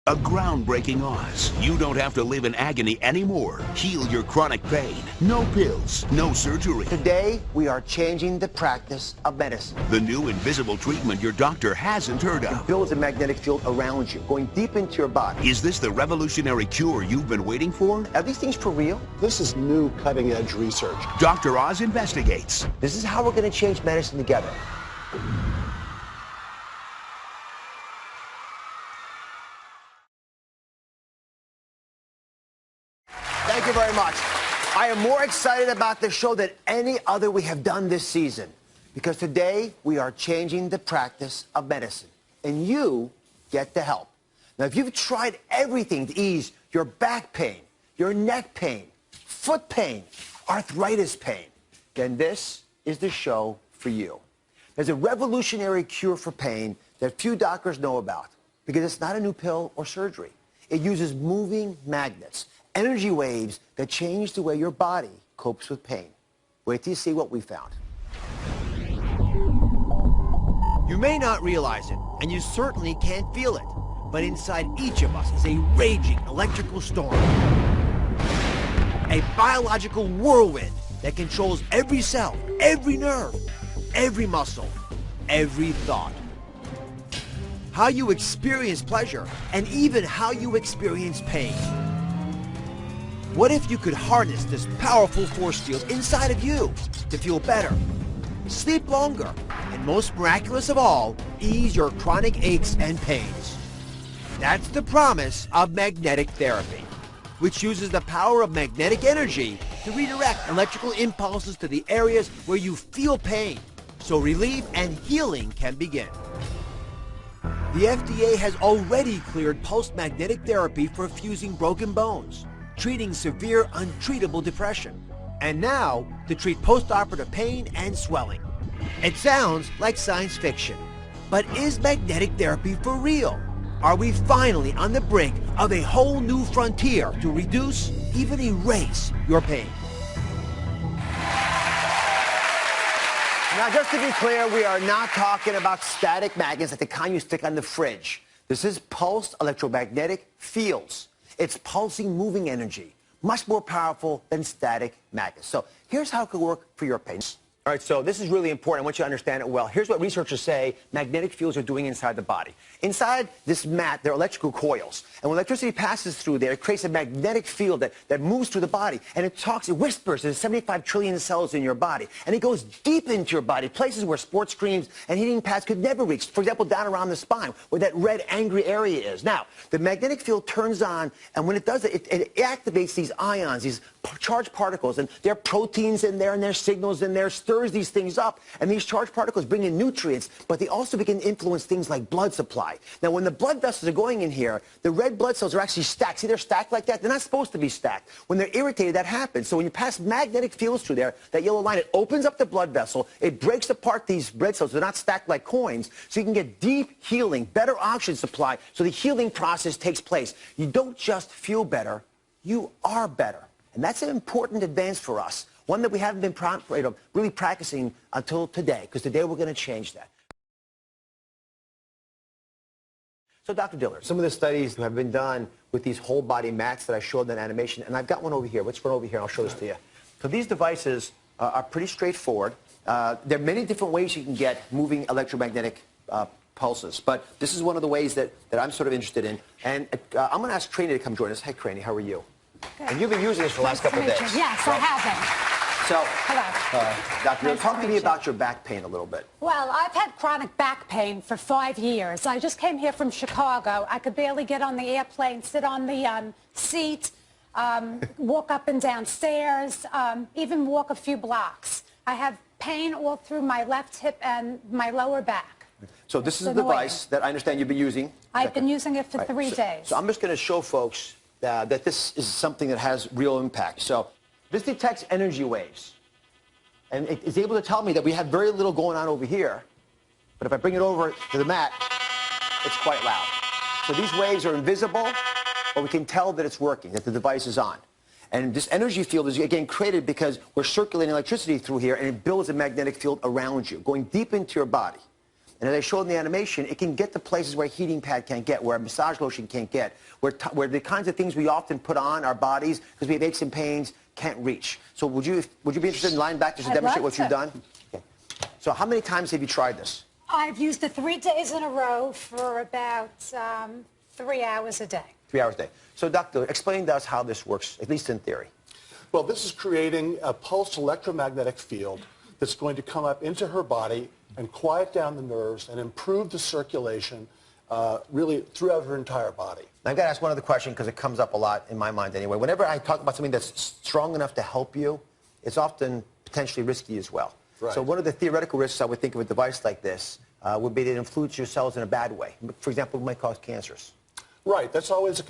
A groundbreaking Oz. You don't have to live in agony anymore. Heal your chronic pain. No pills, no surgery. Today, we are changing the practice of medicine. The new invisible treatment your doctor hasn't heard It of. builds a magnetic field around you, going deep into your body. Is this the revolutionary cure you've been waiting for? Are these things for real? This is new cutting-edge research. Dr. Oz investigates. This is how we're going to change medicine together. Thank you very much. I am more excited about this show than any other we have done this season, because today we are changing the practice of medicine, and you get to help. Now, if you've tried everything to ease your back pain, your neck pain, foot pain, arthritis pain, then this is the show for you. There's a revolutionary cure for pain that few doctors know about, because it's not a new pill or surgery. It uses moving magnets, energy waves that change the way your body copes with pain. Wait till you see what we found. You may not realize it, and you certainly can't feel it, but inside each of us is a raging electrical storm. A biological whirlwind that controls every cell, every nerve, every muscle, every thought. How you experience pleasure, and even how you experience pain. What if you could harness this powerful force field inside of you to feel better, sleep longer, and most miraculous of all, ease your chronic aches and pains? That's the promise of magnetic therapy, which uses the power of magnetic energy to redirect electrical impulses to the areas where you feel pain, so relief and healing can begin. The FDA has already cleared pulsed magnetic therapy for fusing broken bones, treating severe, untreatable depression, and now to treat post-operative pain and swelling. It sounds like science fiction, but is magnetic therapy for real? Are we finally on the brink of a whole new frontier to reduce, even erase, your pain? Now, just to be clear, we are not talking about static magnets like the kind you stick on the fridge. This is pulsed electromagnetic fields. It's pulsing, moving energy, much more powerful than static magnets. So here's how it could work for your pain. All right, so this is really important. I want you to understand it well. Here's what researchers say magnetic fields are doing inside the body. Inside this mat, there are electrical coils. And when electricity passes through there, it creates a magnetic field that moves through the body. And it whispers. There's 75 trillion cells in your body. And it goes deep into your body, places where sports screens and heating pads could never reach. For example, down around the spine, where that red, angry area is. Now, the magnetic field turns on, and when it does it, it activates these ions, these charged particles. And there are proteins in there, and there's signals in there, stirs these things up, and these charged particles bring in nutrients, but they also begin to influence things like blood supply. Now, when the blood vessels are going in here, the red blood cells are actually stacked. See, they're stacked like that? They're not supposed to be stacked. When they're irritated, that happens. So when you pass magnetic fields through there, that yellow line, it opens up the blood vessel, it breaks apart these red cells. They're not stacked like coins, so you can get deep healing, better oxygen supply, so the healing process takes place. You don't just feel better, you are better. And that's an important advance for us, one that we haven't been really practicing until today, because today we're going to change that. So, Dr. Diller, some of the studies have been done with these whole body mats that I showed in animation, and I've got one over here. Let's run over here, and I'll show this to you. So these devices are pretty straightforward. There are many different ways you can get moving electromagnetic pulses, but this is one of the ways that I'm sort of interested in. And I'm going to ask Craney to come join us. Hey, Craney, how are you? Good. And you've been using this for the last couple of days. Yes, right? I have been. So, hello. Dr. Diller, talk to me about your back pain a little bit. Well, I've had chronic back pain for 5 years. I just came here from Chicago. I could barely get on the airplane, sit on the seat, walk up and down stairs, even walk a few blocks. I have pain all through my left hip and my lower back. So this is a device that I understand you've been using. I've been using it for 3 days. So I'm just going to show folks that this is something that has real impact. So this detects energy waves, and it is able to tell me that we have very little going on over here, but if I bring it over to the mat, it's quite loud. So these waves are invisible, but we can tell that it's working, that the device is on. And this energy field is, again, created because we're circulating electricity through here, and it builds a magnetic field around you, going deep into your body. And as I showed in the animation, it can get to places where a heating pad can't get, where a massage lotion can't get, where the kinds of things we often put on our bodies because we have aches and pains can't reach. So would you be interested in lying back just to demonstrate what you've done? Okay. So how many times have you tried this? I've used it 3 days in a row for about 3 hours a day. 3 hours a day. So, doctor, explain to us how this works, at least in theory. Well, this is creating a pulsed electromagnetic field that's going to come up into her body and quiet down the nerves and improve the circulation really throughout her entire body. I've got to ask one other question because it comes up a lot in my mind anyway. Whenever I talk about something that's strong enough to help you, it's often potentially risky as well. Right. So one of the theoretical risks I would think of a device like this would be that it influences your cells in a bad way. For example, it might cause cancers. Right. That's always a